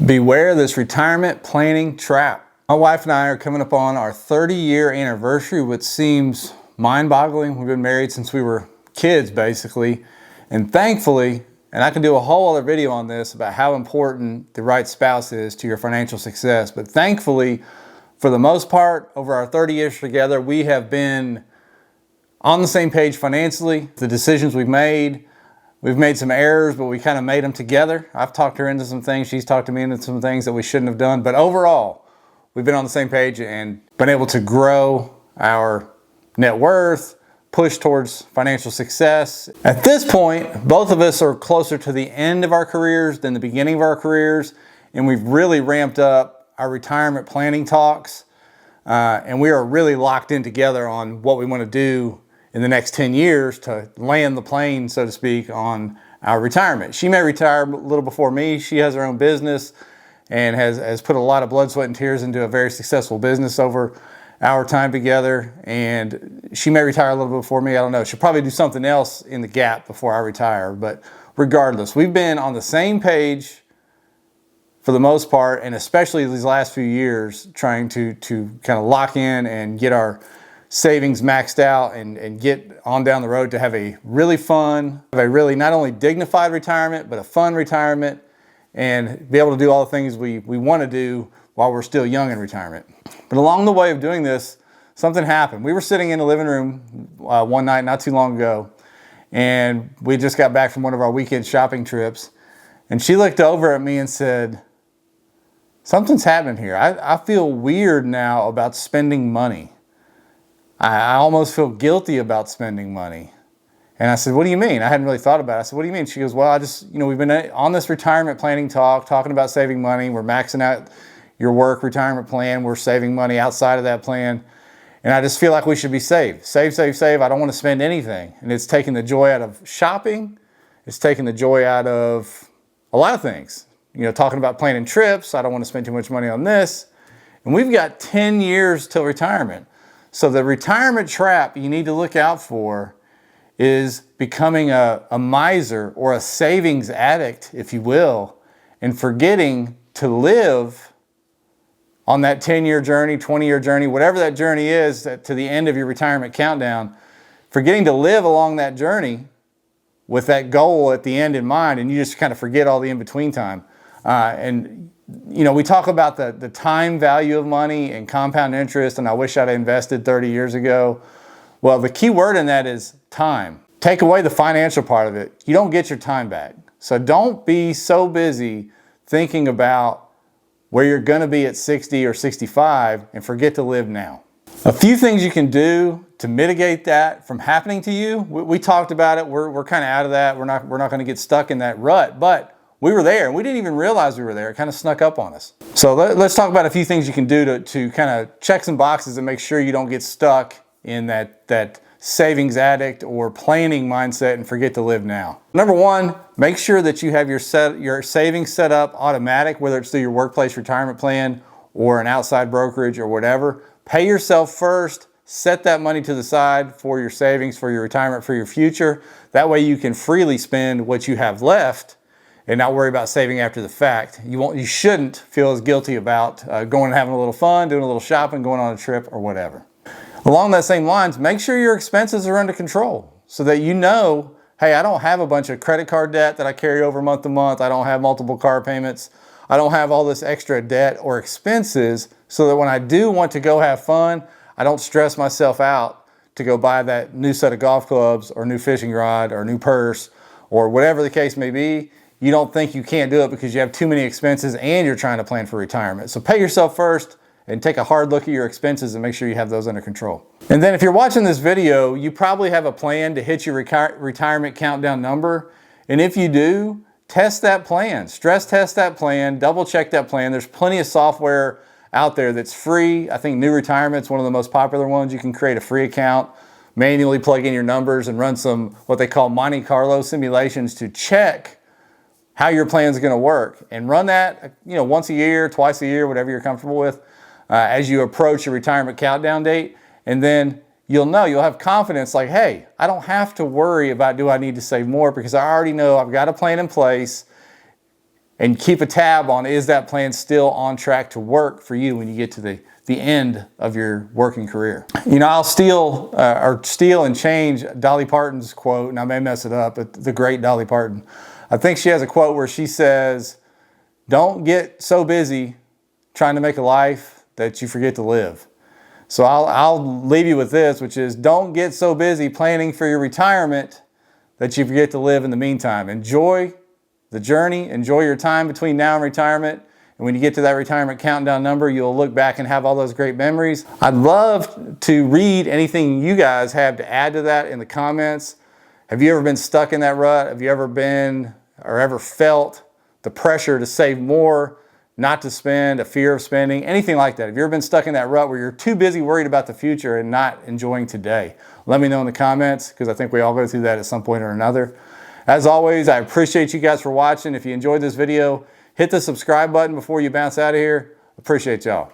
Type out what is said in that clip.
Beware this retirement planning trap. My wife and I are coming up on our 30-year anniversary, which seems mind-boggling. We've been married since we were kids, basically. And thankfully, and I can do a whole other video on this about how important the right spouse is to your financial success, but thankfully, for the most part, over our 30 years together, we have been on the same page financially. The decisions we've made some errors, but we kind of made them together. I've talked her into some things. She's talked to me into some things that we shouldn't have done. But overall, we've been on the same page and been able to grow our net worth, push towards financial success. At this point, both of us are closer to the end of our careers than the beginning of our careers. And we've really ramped up our retirement planning talks. And we are really locked in together on what we want to do in the next 10 years to land the plane, so to speak, on our retirement. She may retire a little before me. She has her own business and has put a lot of blood, sweat, and tears into a very successful business over our time together. And she may retire a little bit before me. I don't know. She'll probably do something else in the gap before I retire. But regardless, we've been on the same page for the most part, and especially these last few years, trying to kind of lock in and get our savings maxed out and get on down the road to have a really fun, not only dignified retirement, but a fun retirement, and be able to do all the things we want to do while we're still young in retirement. But along the way of doing this, something happened. We were sitting in the living room one night not too long ago, and we just got back from one of our weekend shopping trips, and she looked over at me and said, "Something's happening here. I feel weird now about spending money. I almost feel guilty about spending money." And I said, "What do you mean?" I hadn't really thought about it. I said, "What do you mean?" She goes, "Well, we've been on this retirement planning talk, talking about saving money. We're maxing out your work retirement plan. We're saving money outside of that plan. And I just feel like we should be saved. Save, save, save. I don't want to spend anything." And it's taking the joy out of shopping. It's taking the joy out of a lot of things. Talking about planning trips. I don't want to spend too much money on this. And we've got 10 years till retirement. So the retirement trap you need to look out for is becoming a miser or a savings addict, if you will, and forgetting to live on that 10-year journey, 20-year journey, whatever that journey is to the end of your retirement countdown, forgetting to live along that journey with that goal at the end in mind, and you just kind of forget all the in-between time. We talk about the time value of money and compound interest, and I wish I'd invested 30 years ago. Well, the key word in that is time. Take away the financial part of it, you don't get your time back. So don't be so busy thinking about where you're going to be at 60 or 65 and forget to live now. A few things you can do to mitigate that from happening to you. We talked about it. We're kind of out of that. We're not going to get stuck in that rut, but we were there and we didn't even realize we were there. It kind of snuck up on us. So let's talk about a few things you can do to kind of check some boxes and make sure you don't get stuck in that savings addict or planning mindset and forget to live now. Number one, make sure that you have your savings set up automatic, whether it's through your workplace retirement plan or an outside brokerage or whatever. Pay yourself first. Set that money to the side for your savings, for your retirement, for your future. That way you can freely spend what you have left and not worry about saving after the fact. You shouldn't feel as guilty about going and having a little fun, doing a little shopping, going on a trip or whatever. Along that same lines, make sure your expenses are under control so that you know, hey, I don't have a bunch of credit card debt that I carry over month to month. I don't have multiple car payments. I don't have all this extra debt or expenses, so that when I do want to go have fun, I don't stress myself out to go buy that new set of golf clubs or new fishing rod or new purse or whatever the case may be. You don't think you can't do it because you have too many expenses and you're trying to plan for retirement. So pay yourself first and take a hard look at your expenses and make sure you have those under control. And then if you're watching this video, you probably have a plan to hit your retirement countdown number. And if you do, test that plan, stress test that plan, double check that plan. There's plenty of software out there that's free. I think New Retirement's one of the most popular ones. You can create a free account, manually plug in your numbers and run some what they call Monte Carlo simulations to check how your plan is going to work, and run that once a year, twice a year, whatever you're comfortable with, as you approach your retirement countdown date. And then you'll have confidence like, hey, I don't have to worry about do I need to save more because I already know I've got a plan in place and keep a tab on, is that plan still on track to work for you when you get to the end of your working career? You know, I'll steal and change Dolly Parton's quote, and I may mess it up, but the great Dolly Parton. I think she has a quote where she says, "Don't get so busy trying to make a life that you forget to live." So I'll leave you with this, which is, don't get so busy planning for your retirement that you forget to live in the meantime. Enjoy the journey, enjoy your time between now and retirement. And when you get to that retirement countdown number, you'll look back and have all those great memories. I'd love to read anything you guys have to add to that in the comments. Have you ever been stuck in that rut? Have you ever been or ever felt the pressure to save more, not to spend, a fear of spending, anything like that? Have you ever been stuck in that rut where you're too busy worried about the future and not enjoying today? Let me know in the comments, because I think we all go through that at some point or another. As always, I appreciate you guys for watching. If you enjoyed this video, hit the subscribe button before you bounce out of here. Appreciate y'all.